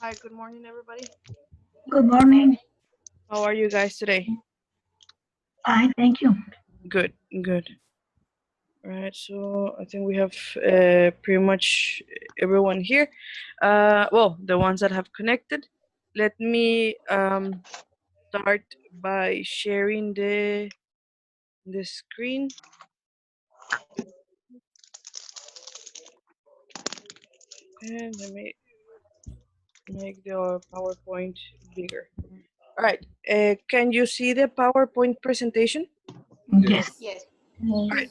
Hi, good morning, everybody. Good morning. How are you guys today? Fine, thank you. Good, good. All right, so I think we have pretty much everyone here. Well, the ones that have connected. Let me start by sharing the screen, and let me make the PowerPoint bigger. All right, can you see the PowerPoint presentation? Yes. Yes. All right.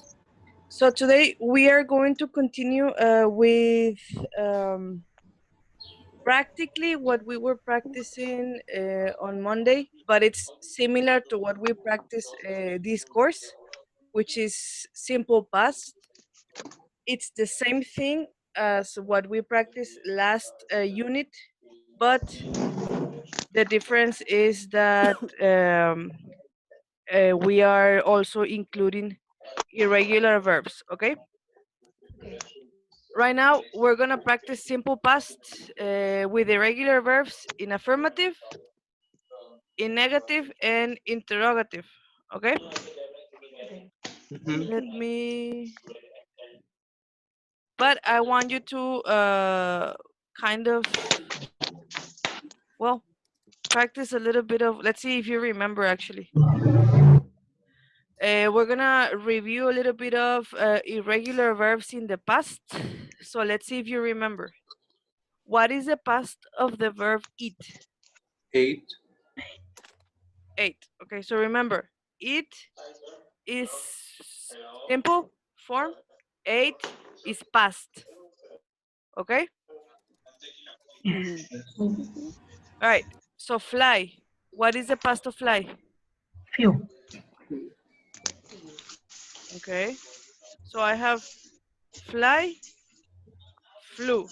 So today we are going to continue with practically what we were practicing on Monday, but it's similar to what we practice this course, which is simple past. It's the same thing as what we practiced last unit, but the difference is that we are also including irregular verbs. Okay. Okay. Right now, we're gonna practice simple past with irregular verbs in affirmative, in negative, and interrogative. Okay? Okay. Let me. But I want you to kind of, well, practice a little bit of. Let's see if you remember actually. We're gonna review a little bit of irregular verbs in the past. So let's see if you remember. What is the past of the verb eat? Eight. Ate. Okay, so remember, eat is simple form, ate is past. Okay? Yes. All right. So fly. What is the past of fly? Few. Okay. So I have fly, flew.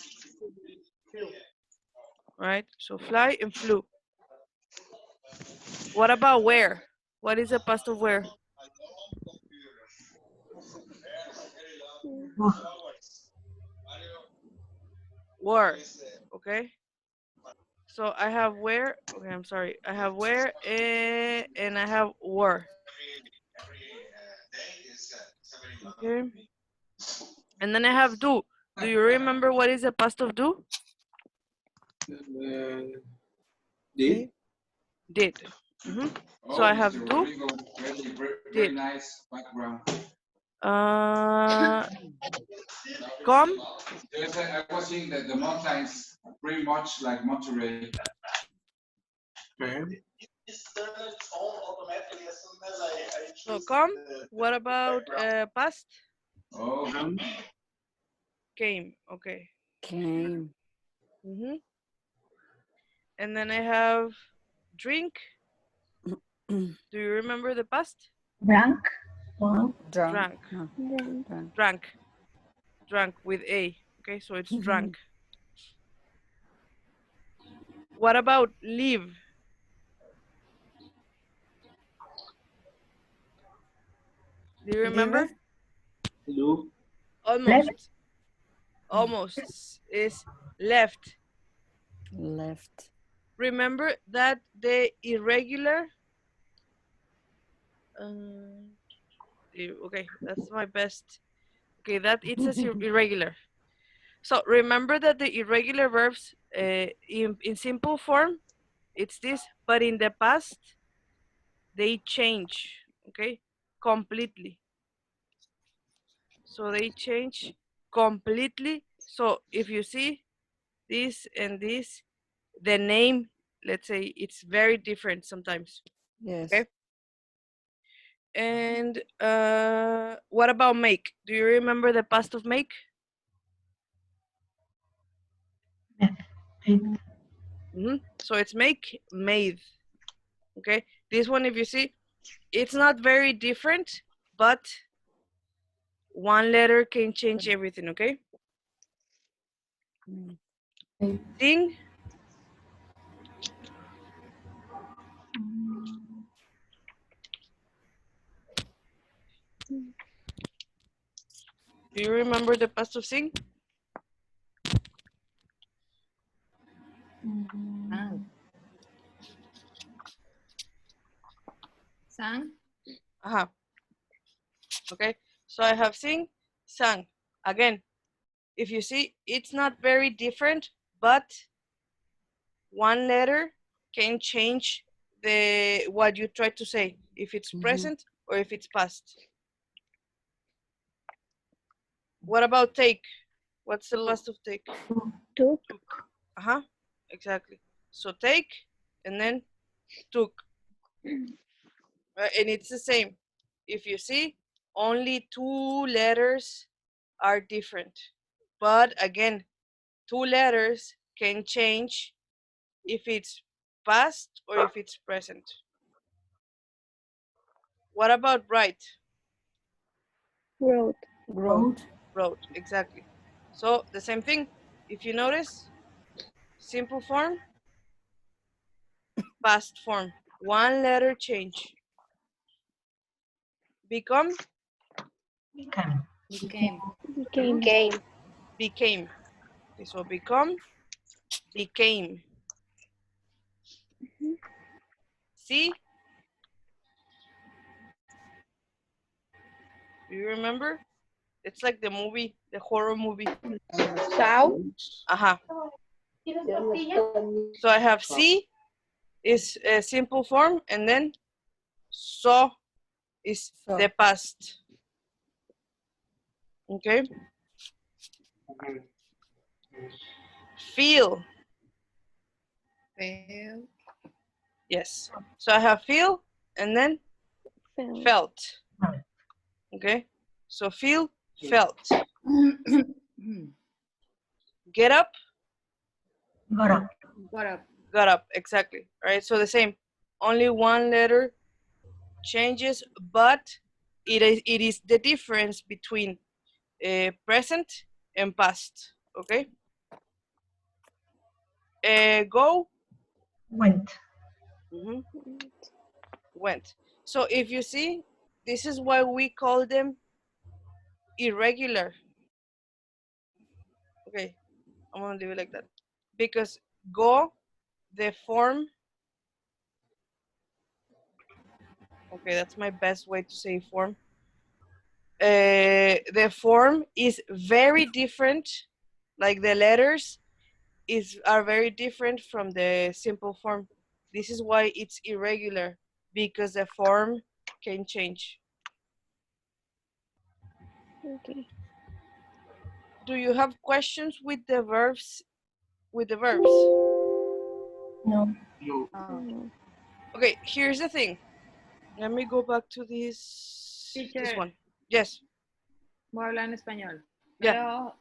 Right? So fly and flew. What about where? What is the past of where? Wo- Were. Okay. So I have where. Okay, I'm sorry. I have where and I have were. Okay. And then I have do. Do you remember what is the past of do? Did? Okay. Did. So I Oh, have Mr. do, Rodrigo, very did. nice background. Uh, come, Yes, I was seeing that the mountains pretty much like Monterey. Okay. so come. What about past? Oh, Came. Okay. Came. hmm And then I have drink. Do you remember the past? Blank. Well, Drunk. Drank. No. Drunk. Drank. Drank with a. Okay, so it's drank. What about leave? Do you remember? Hello. left. Almost. Almost is left. Left. Remember that the irregular. Uh, okay, that's my best. Okay, that it says irregular. So remember that the irregular verbs in simple form, it's this, but in the past, they change, okay, completely. So they change completely. So if you see this and this, the name, let's say it's very different sometimes, Yes. okay? And what about make? Do you remember the past of make? Eight. So it's make, made, okay? This one, if you see, it's not very different, but one letter can change everything, okay? Sing. Do you remember the past of sing? Sang. Uh-huh. Okay, so I have sing, sang. Again, if you see, it's not very different, but one letter can change the what you try to say, if it's present or if it's past. What about take? What's the past of take? Took. Uh-huh, exactly. So take and then took. And it's the same. If you see, only two letters are different. But again, two letters can change if it's past or if it's present. What about write? Wrote. Wrote. Wrote, exactly. So the same thing. If you notice, simple form, past form. One letter change. Become, Became. Became. Became. became. Okay, so become, became. See? Do you remember? It's like the movie, the horror movie. Saw. Aha. So I have see is a simple form, and then saw is Saw. the past. Okay. Feel. Feel. Yes. So I have feel and then Felt. felt. Okay. So feel, felt. Get up, Got up. Got up. got up. Exactly. All right. So the same. Only one letter changes, but it is the difference between present and past. Okay. Go. Went. Mhm. Went. So if you see, this is why we call them irregular. Okay, I'm gonna leave it like that. Because go, the form, okay, that's my best way to say form. The form is very different, like the letters are very different from the simple form. This is why it's irregular, because the form can change. Okay. Do you have questions with the verbs? With the verbs? No. No. Okay, here's the thing. Let me go back to this Teacher. one. Yes. Voy a hablar en español. Ya. Pero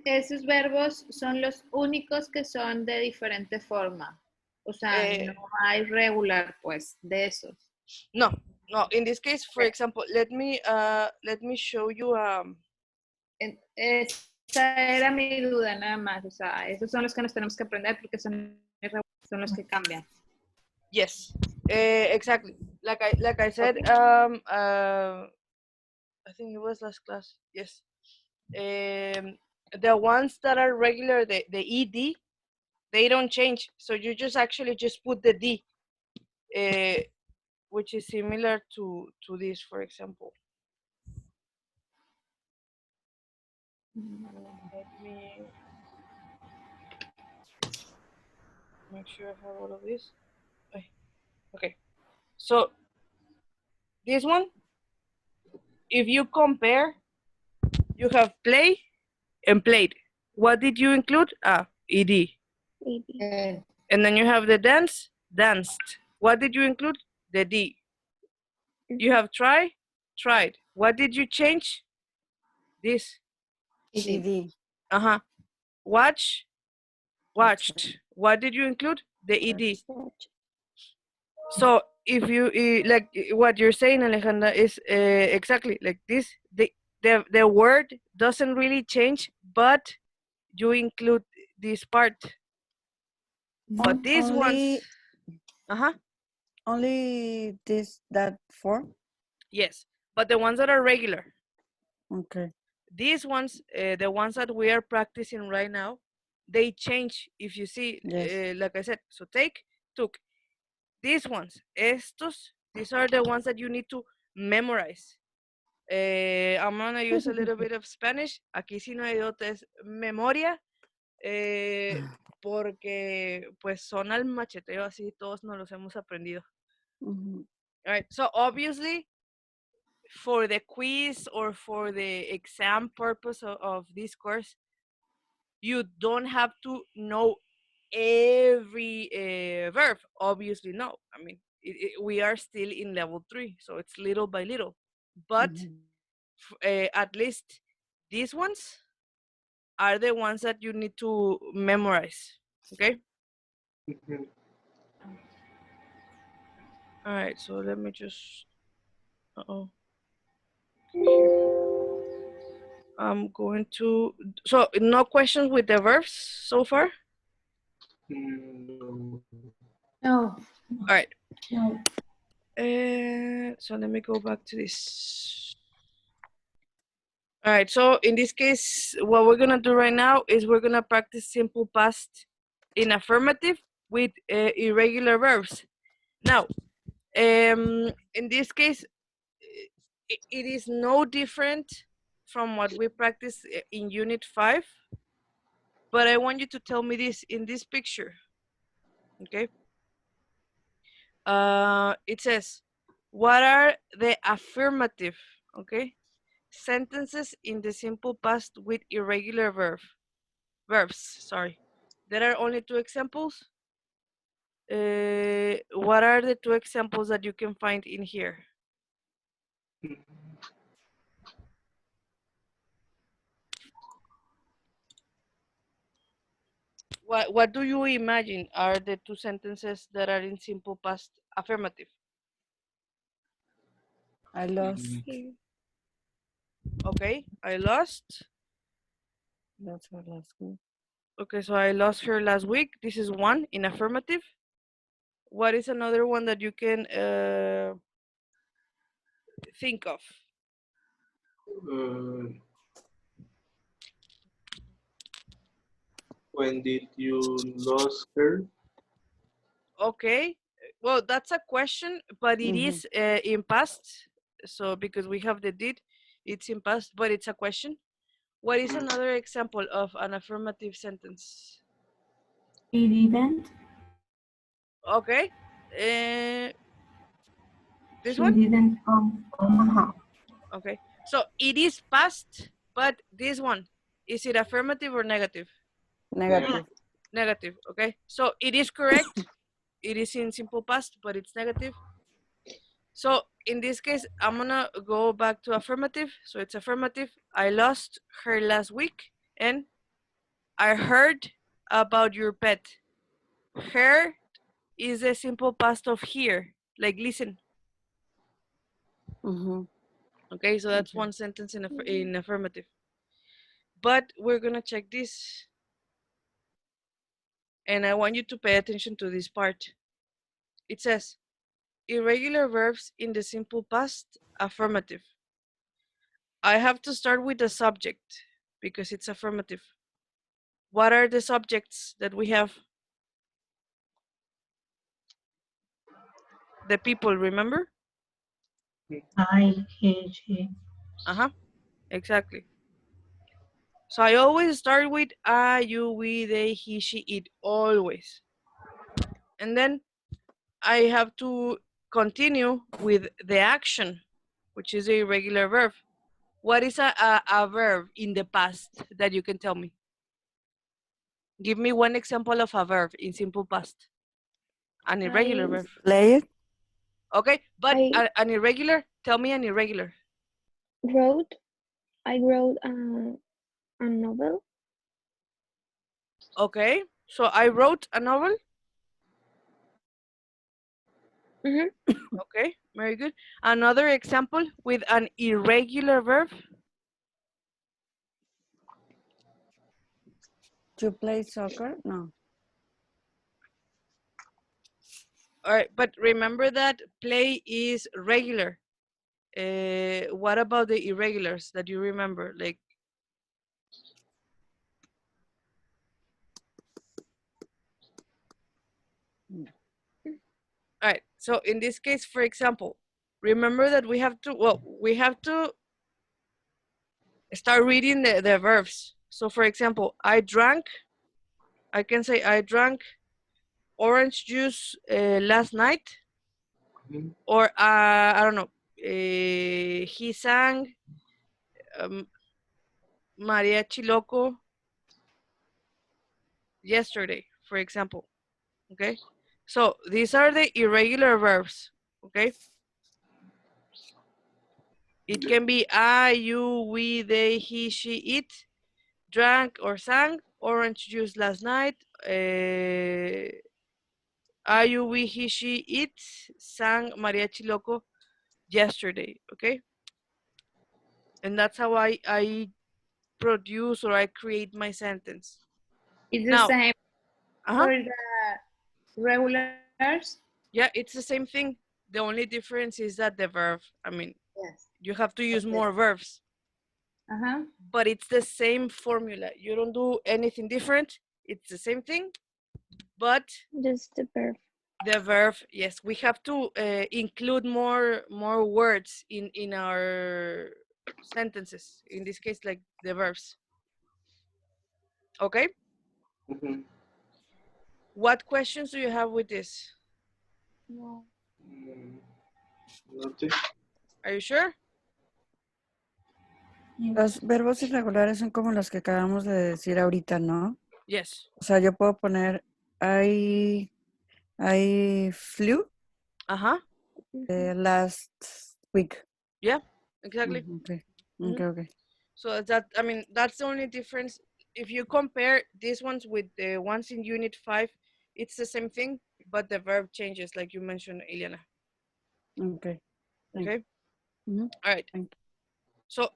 esos verbos son los únicos que son de diferente forma. O sea, no hay regular, pues, de esos. No. In this case, for example, let me show you. Esa era mi duda, nada más. O sea, esos son los que nos tenemos que aprender porque son los que cambian. Yes. Exactly. Like I said, I think it was last class. Yes. The ones that are regular, the ed, they don't change. So you just actually just put the d, which is similar to this, for example. Let me make sure I have all of this. Okay. So this one, if you compare, you have play and played. What did you include? Ed. Maybe. And then you have the dance, danced. What did you include? The D. You have try, tried. What did you change? This. ED. Uh-huh. Watch, watched. What did you include? The ED. So if you like what you're saying, Alejandra, is exactly like this. The word doesn't really change, but you include this part. But these ones, Only that form? yes. But the ones that are regular, Okay. these ones, the ones that we are practicing right now, they change. If you see, Yes. like I said, so take, took. These ones, estos, these are the ones that you need to memorize. I'm gonna use a little bit of Spanish. Aquí sí no hay otra, es memoria, porque pues son al macheteo, así todos nos los hemos aprendido. Mhm. All right, so obviously for the quiz or for the exam purpose of this course, you don't have to know every verb. Obviously, no. I mean, we are still in level 3, so it's little by little. But Mhm. at least these ones are the ones that you need to memorize. Okay. Mhm. All right. So let me just. Uh-oh. I'm going to. So no questions with the verbs so far. No. No. All right. No. So let me go back to this. All right, so in this case, what we're gonna do right now is we're gonna practice simple past in affirmative with irregular verbs. Now, in this case, it is no different from what we practice in Unit 5, but I want you to tell me this in this picture, okay? It says, what are the affirmative, okay, sentences in the simple past with irregular verbs, sorry. There are only 2 examples. What are the 2 examples that you can find in here? What do you imagine are the 2 sentences that are in simple past affirmative? I lost. Here. Okay, I lost. That's what last week. Okay, so I lost her last week. This is 1 in affirmative. What is another one that you can think of? When did you lose her? Okay, well, that's a question, but it Mhm. is in past. So because we have the did, it's in past, but it's a question. What is another example of an affirmative sentence? He didn't. Okay, this She one. didn't come from Omaha. Okay, so it is past, but this one, is it affirmative or negative? Negative. Negative. Okay, so it is correct. It is in simple past, but it's negative. So in this case, I'm gonna go back to affirmative. So it's affirmative. I lost her last week, and I heard about your pet. Heard is a simple past of hear, like listen. Mhm. Okay, so that's Okay. one sentence in affirmative. But we're gonna check this, and I want you to pay attention to this part. It says irregular verbs in the simple past, affirmative. I have to start with the subject because it's affirmative. What are the subjects that we have? The people, remember? I, he, she. Uh-huh, exactly. So I always start with I, you, we, they, he, she, it, always. And then I have to continue with the action, which is a irregular verb. What is a verb in the past that you can tell me? Give me one example of a verb in simple past. An irregular verb. Play it. Okay, but I an irregular, tell me an irregular. wrote. I wrote a novel. Okay, so I wrote a novel. Mhm. Okay, very good. Another example with an irregular verb. To play soccer? No. All right, but remember that play is regular. What about the irregulars that you remember? Like All right. So in this case, for example, remember that we have to start reading the verbs. So for example, I can say I drank orange juice last night, or I don't know, he sang Mariachi Loco yesterday, for example. Okay, so these are the irregular verbs. Okay, it can be I, you, we, they, he, she, it, drank or sang orange juice last night. I, you, we, he, she, it sang Mariachi Loco yesterday. Okay, and that's how I produce or I create my sentence. It's the Now, same uh-huh. for the regulars. Yeah, it's the same thing. The only difference is that the verb, I mean, Yes. you have to use Okay. more verbs, Uh-huh. but it's the same formula. You don't do anything different. It's the same thing, but Just the verb. the verb, yes, we have to include more words in our sentences. In this case, like the verbs. Okay. What questions do you have with this? No. Nothing. Are you sure? Los verbos irregulares son como los que acabamos de decir ahorita, ¿no? Yes. O sea, yo puedo poner I flew Uh-huh. last week. Yeah, exactly. Okay. Mhm. Okay. So that, I mean, that's the only difference. If you compare these ones with the ones in Unit 5, it's the same thing, but the verb changes, like you mentioned, Eliana. Okay. Thank Okay. Mhm. All right. Thank So,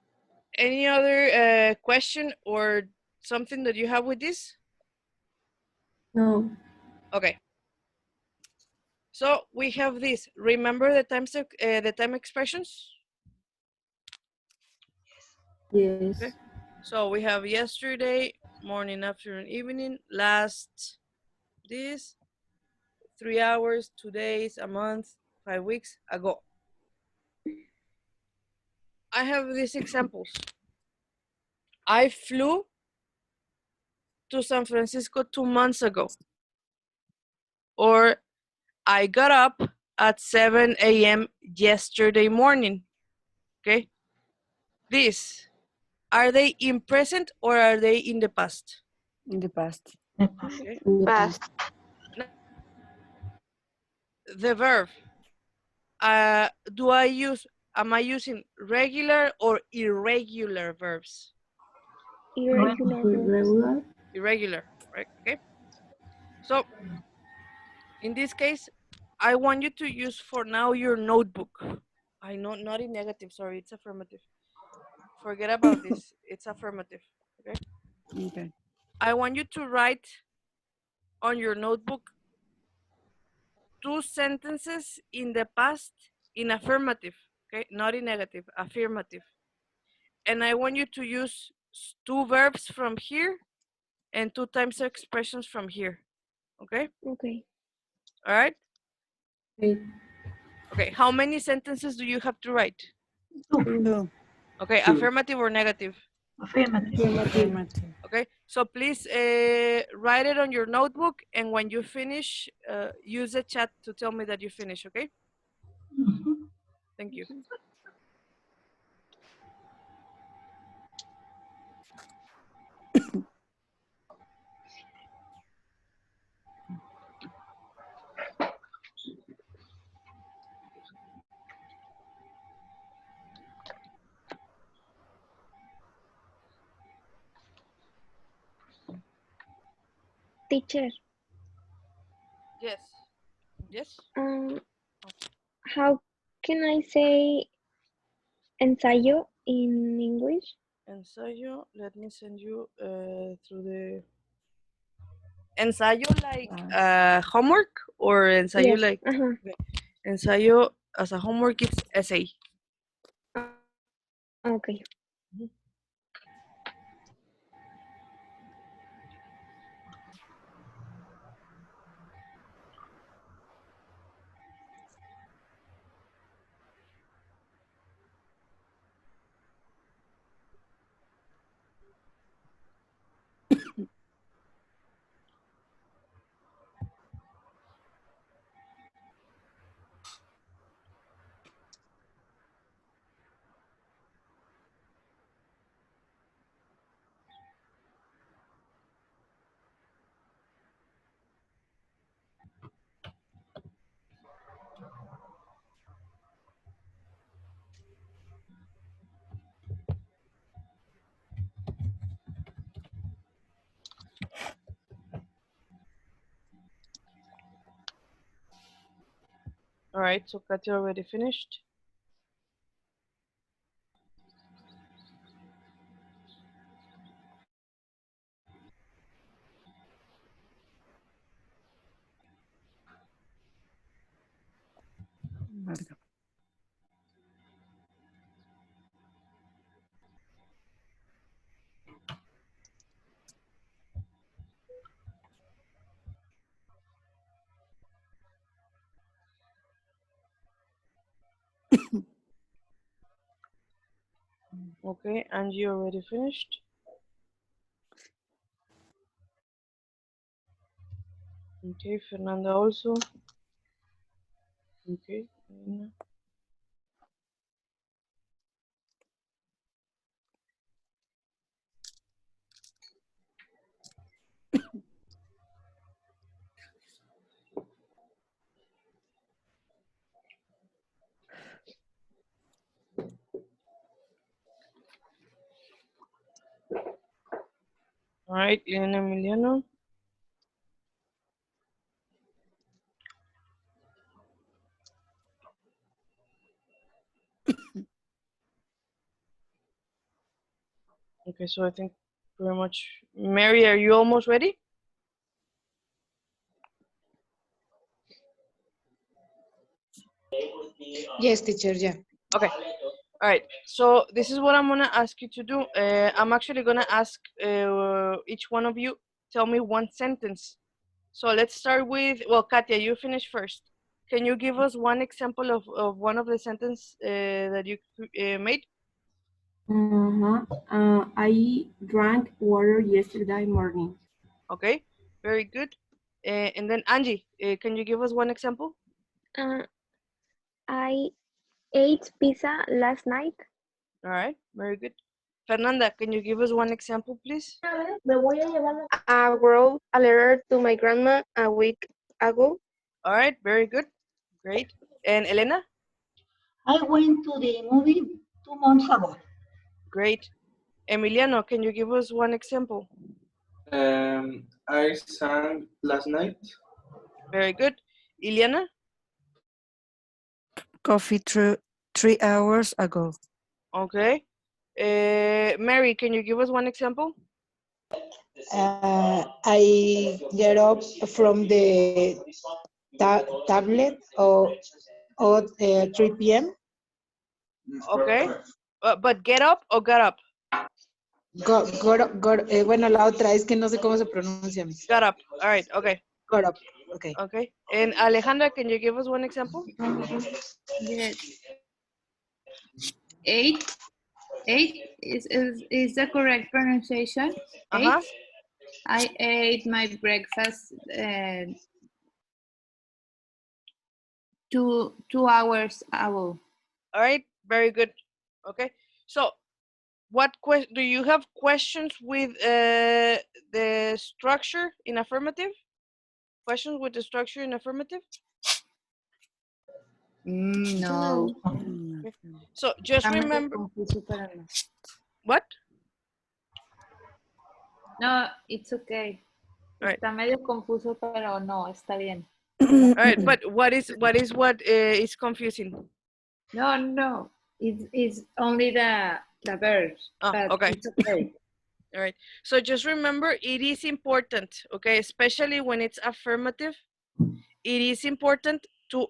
any other question or something that you have with this? No. Okay. So we have this. Remember the time expressions? Yes. Okay. So we have yesterday, morning, afternoon, evening, last, this, 3 hours, 2 days, a month, 5 weeks ago. I have these examples. I flew to San Francisco 2 months ago. Or I got up at 7 a.m. yesterday morning. Okay. These, are they in present or are they in the past? In the past. Okay. Past. The verb, am I using regular or irregular verbs? Irregular verbs. Regular. Irregular, right? Okay. So in this case, I want you to use for now your notebook. I know, not in negative, sorry, it's affirmative. Forget about this, it's affirmative, okay? Okay. I want you to write on your notebook 2 sentences in the past in affirmative, okay? Not in negative, affirmative. And I want you to use 2 verbs from here and 2 times expressions from here, okay? Okay. All right? Okay. Okay, how many sentences do you have to write? Two. Okay, 2. affirmative or negative? Affirmative. Affirmative. Okay, so please write it on your notebook, and when you finish, use the chat to tell me that you finish, okay? Thank you. Teacher, Yes. Yes? how can I say ensayo in English? Ensayo, let me send you through the... Ensayo like homework, or ensayo Yes. like... Okay. Ensayo as a homework, it's essay. Okay. All right, so Katia already finished. Larga. Okay, and you already finished. Okay, Fernanda also. Okay. Elena. All right, Elena Emiliano. Okay, so I think pretty much. Mary, are you almost ready? Yes, teacher, yeah. Okay. All right. So this is what I'm gonna ask you to do. I'm actually gonna ask each one of you tell me one sentence. So let's start with, well, Katia, you finish first. Can you give us one example of one of the sentence that you made? I drank water yesterday morning. Okay, very good. And then Angie, can you give us one example? I ate pizza last night. All right, very good. Fernanda, can you give us one example, please? I wrote a letter to my grandma a week ago. All right, very good. Great. And Elena? I went to the movie 2 months ago. Great. Emiliano, can you give us one example? I sang last night. Very good. Iliana? Coffee 3 hours ago. Okay. Mary, can you give us one example? I get up from the tablet at 3 p.m. Okay. But get up or got up? Bueno, la otra es que no sé cómo se pronuncia. Miss. Got up. All right. Okay. Got up. Okay. Okay. And Alejandra, can you give us one example? Yes. Eight is the correct pronunciation. Uh-huh. I ate my breakfast 2 hours ago. All right. Very good. Okay. So, do you have questions with the structure in affirmative? Questions with the structure in affirmative? No. Okay. So just remember. What? No, it's okay. All right. Está medio confuso, pero no, está bien. All right, but what is confusing? No. It's only the verbs. Oh, but okay. It's okay. All right. So just remember, it is important, okay, especially when it's affirmative. It is important to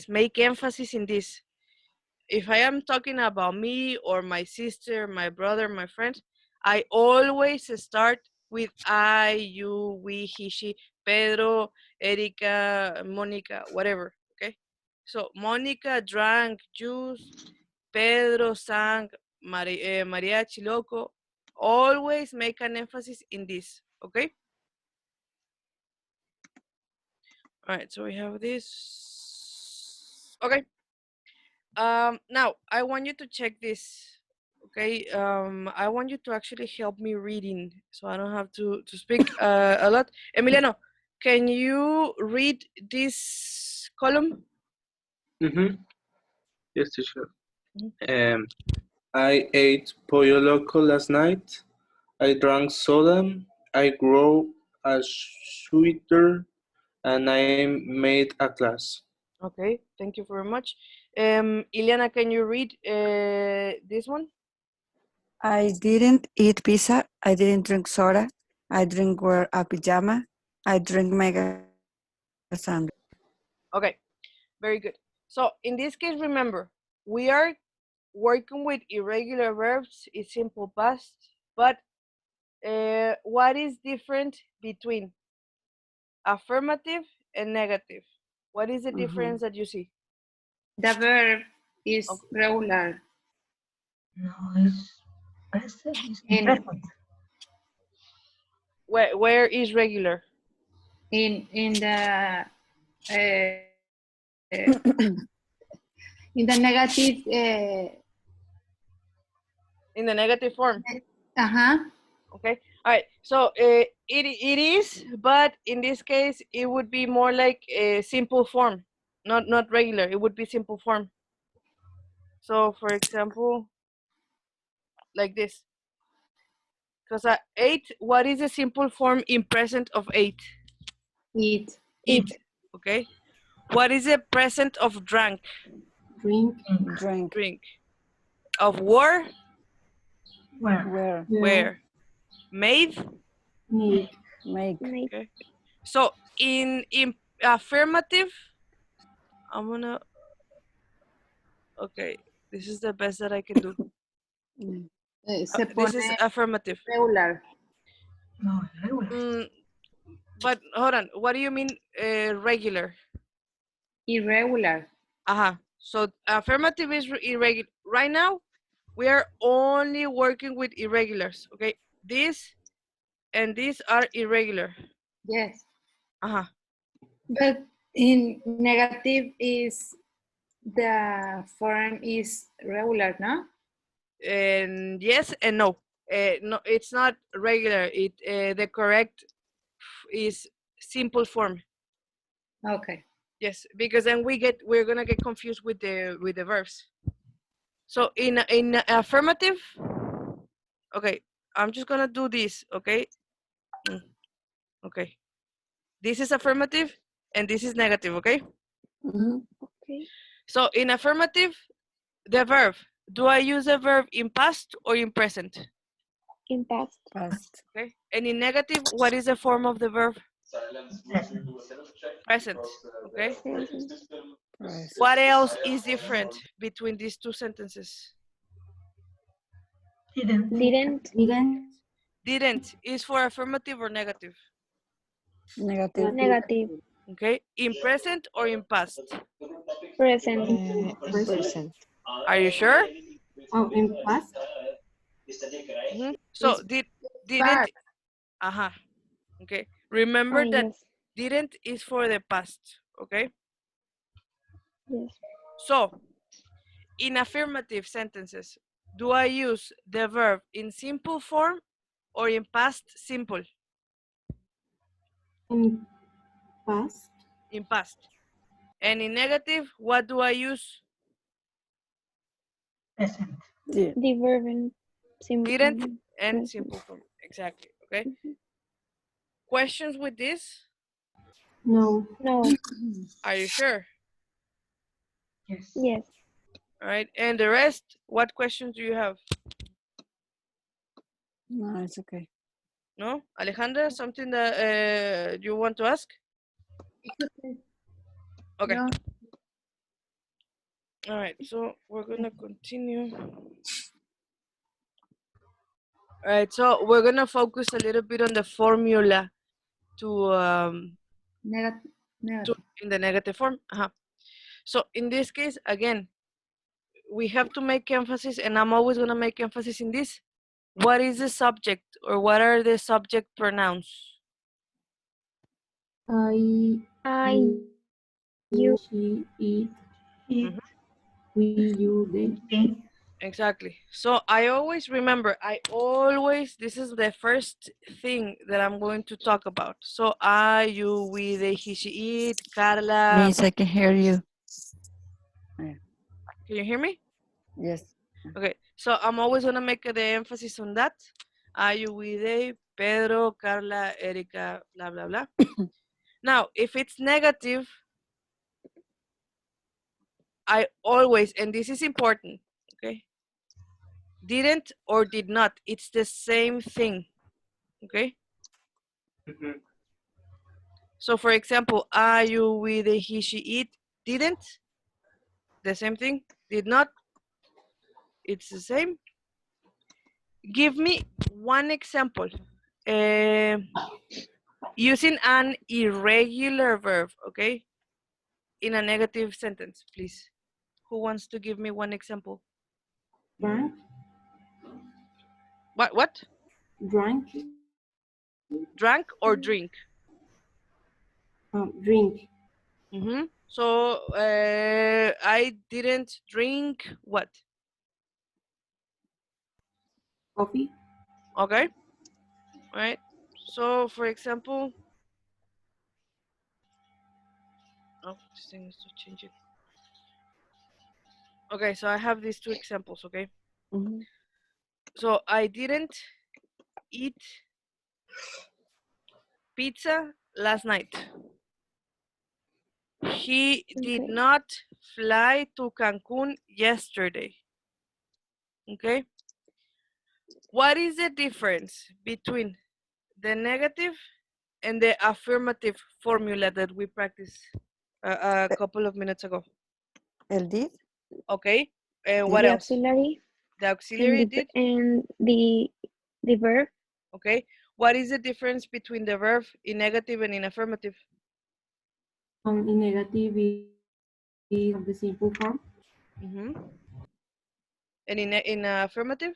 make emphasis in this. If I am talking about me or my sister, my brother, my friend, I always start with I, you, we, he, she, Pedro, Erika, Monica, whatever, okay? So Monica drank juice, Pedro sang mariachi loco. Always make an emphasis in this, okay? All right, so we have this. Okay. Now I want you to check this. Okay. I want you to actually help me reading, so I don't have to speak a lot. Emiliano, can you read this column? Yes, teacher. I ate pollo loco last night. I drank soda. I grew a sweater, and I made a class. Okay, thank you very much. Ileana, can you read this one? I didn't eat pizza. I didn't drink soda. I didn't wear a pajama. I drink mega sandwich. Okay, very good. So in this case, remember, we are working with irregular verbs, it's simple past, but what is different between affirmative and negative? What is the difference that you see? The verb is Okay. regular. No, it's present. It's In present. Where is regular? in the in the negative In the negative form. Okay. All right. So it is, but in this case, it would be more like a simple form, not regular. It would be simple form. So, for example, like this. Because ate, what is the simple form in present of ate? eat. Eat. Okay. What is the present of drank? Drink. Drink. Drink. Of wore? Where? Where? Made? Make. Make. Okay. So in affirmative, I'm gonna. Okay, this is the best that I can do. Se This pone is affirmative. regular. No, regular. But hold on, what do you mean regular? Irregular. So affirmative is irregular. Right now, we are only working with irregulars. Okay, this and these are irregular. Yes. But But in negative is the form is regular, no? And yes and no. No, it's not regular. The correct is simple form. Okay. Yes, because then we're gonna get confused with the verbs. So in affirmative, okay, I'm just gonna do this. Okay, okay. This is affirmative, and this is negative. Okay. Okay. So in affirmative, the verb. Do I use a verb in past or in present? In past. Past. Okay. And in negative, what is the form of the verb? Present. Okay. Present. What else is different between these two sentences? Didn't. Didn't. Didn't is for affirmative or negative? Negative. Negative. Okay. In present or in past? Present. Present. Are you sure? Oh, in past. So didn't. Past. Okay. Remember that Yes. didn't is for the past. Okay. Yes. So in affirmative sentences, do I use the verb in simple form or in past simple? In past. In past. And in negative, what do I use? Present. The verb in simple. Didn't and present. simple form. Exactly. Okay. Questions with this? No. No. Are you sure? Yes. Yes. All right. And the rest, what questions do you have? No, it's okay. No? Alejandra, something that you want to ask? Okay. No. All right. So we're going to continue. All right. So we're going to focus a little bit on the formula to Negative. in the negative form. So in this case, again, we have to make emphasis, and I'm always going to make emphasis in this. What is the subject, or what are the subject pronouns? I, You. she, it, It. we, you, they. Exactly. So I always remember, this is the first thing that I'm going to talk about. So I, you, we, they, he, she, it, Carla. Miss, I can hear you. Can you hear me? Yes. Okay. So I'm always going to make the emphasis on that. I, you, we, they, Pedro, Carla, Erika, blah, blah, blah. Now, if it's negative, I always, and this is important, okay? Didn't or did not, it's the same thing, okay? Mhm. So for example, are you with a he, she, it, didn't, the same thing, did not, it's the same. Give me one example. Using an irregular verb, okay? In a negative sentence, please. Who wants to give me one example? Drank, What? drank, Drank or drink? drink, So I didn't drink what? coffee, Okay, right. So for example, oh, this thing is to change it. Okay, so I have these two examples. Okay, Mhm. so I didn't eat pizza last night. He did Okay. not fly to Cancun yesterday. Okay, what is the difference between the negative and the affirmative formula that we practiced a couple of minutes ago? El did? Okay, and what The else? auxiliary The and auxiliary did. the verb. Okay, what is the difference between the verb in negative and in affirmative? in negative is the simple form, And in affirmative?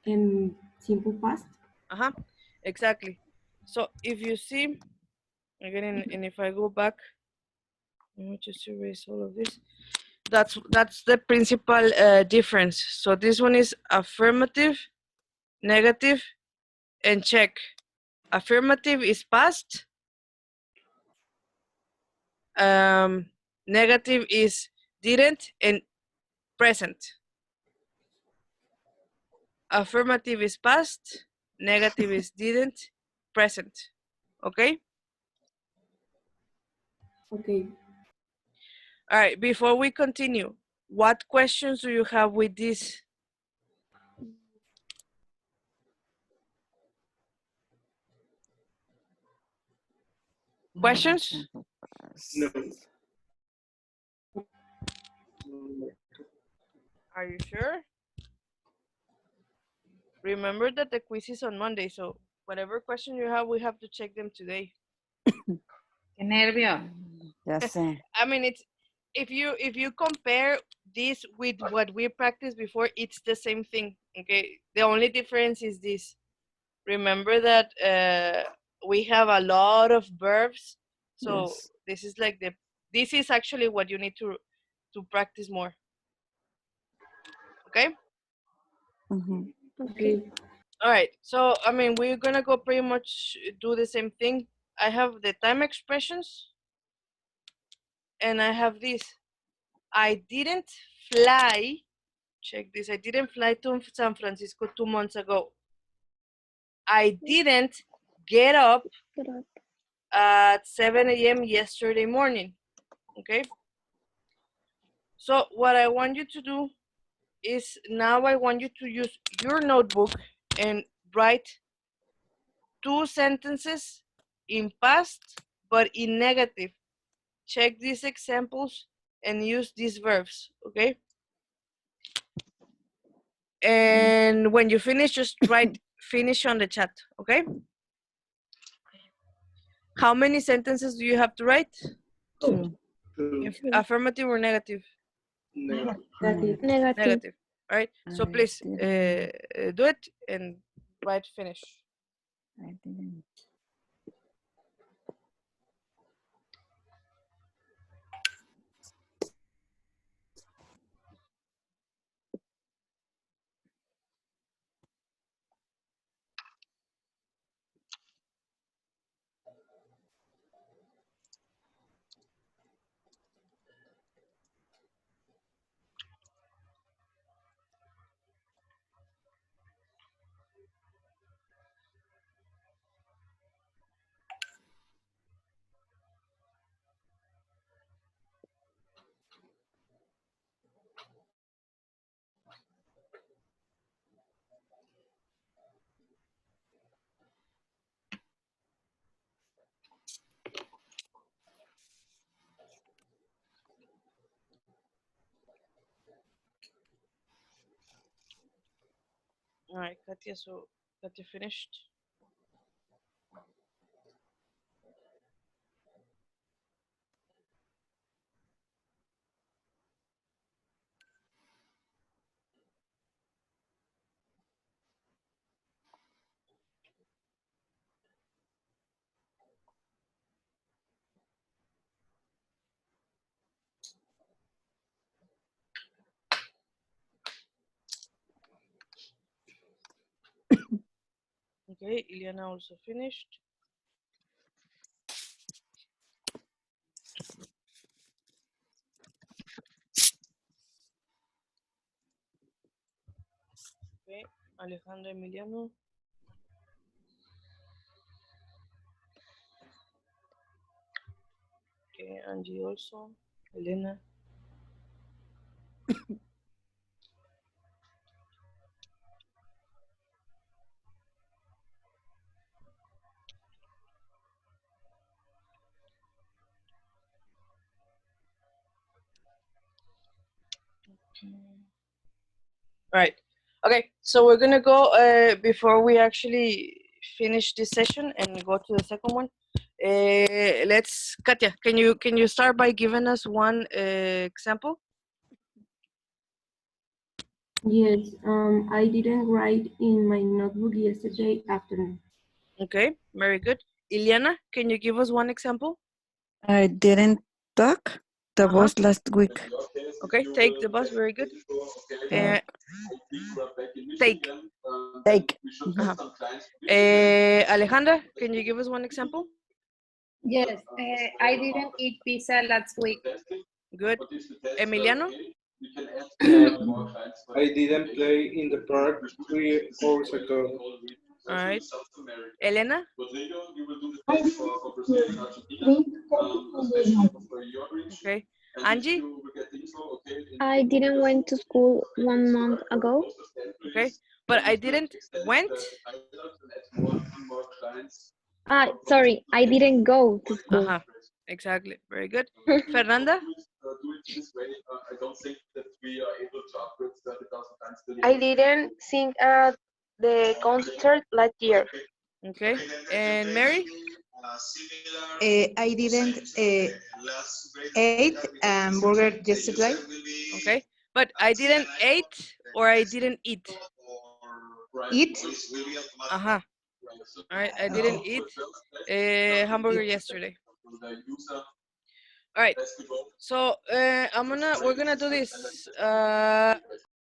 in simple past, Exactly. So if you see, again, and if I go back, let me just erase all of this. That's the principal difference. So this one is affirmative, negative, and check. Affirmative is past. Negative is didn't, and present. Affirmative is past, negative is didn't, present. Okay? okay. All right, before we continue, what questions do you have with this? Questions? No. Are you sure? Remember that the quiz is on Monday, so whatever question you have, we have to check them today. Qué nervio. Ya sé. I mean, it's if you compare this with what we practiced before, it's the same thing. Okay, the only difference is this. Remember that we have a lot of verbs, so Yes. this is like this is actually what you need to practice more. Okay. Mhm. Okay. All right. So I mean, we're gonna go pretty much do the same thing. I have the time expressions, and I have this. I didn't fly. Check this. I didn't fly to San Francisco 2 months ago. I didn't get up Get up. at 7 a.m. yesterday morning. Okay. So what I want you to do is now I want you to use your notebook and write 2 sentences in past but in negative. Check these examples and use these verbs, okay? And when you finish, just write finish on the chat, okay? How many sentences do you have to write? Two. Affirmative or negative? Negative. Negative. Negative. Negative. All right. So I please didn't. do it and write finish. I didn't. All right, Katia. So Katia finished. Okay, Ileana also finished. Okay, Alejandra, Emiliano. Okay, Angie also. Elena. Right. Okay, so we're gonna go before we actually finish this session and go to the second one. Let's, Katia, can you start by giving us one example? Yes, I didn't write in my notebook yesterday afternoon. Okay, very good. Ileana, can you give us one example? I didn't talk the bus last week. Okay, take the bus. Very good. Take. Take. Alejandra, can you give us one example? Yes, I didn't eat pizza last week. Good. Emiliano? I didn't play in the park 3 hours ago. All right. Elena? I drink coffee every night. Okay. Angie? I didn't went to school 1 month ago. Okay. But I didn't went? Sorry, I didn't go to school. Uh-huh. Exactly. Very good. Fernanda? I didn't sing at the concert last year. Okay. And Mary? I didn't eat hamburger yesterday. Okay. But I didn't ate or I didn't eat? Eat. Uh-huh. All right. I didn't eat hamburger yesterday. All right. So we're gonna do this.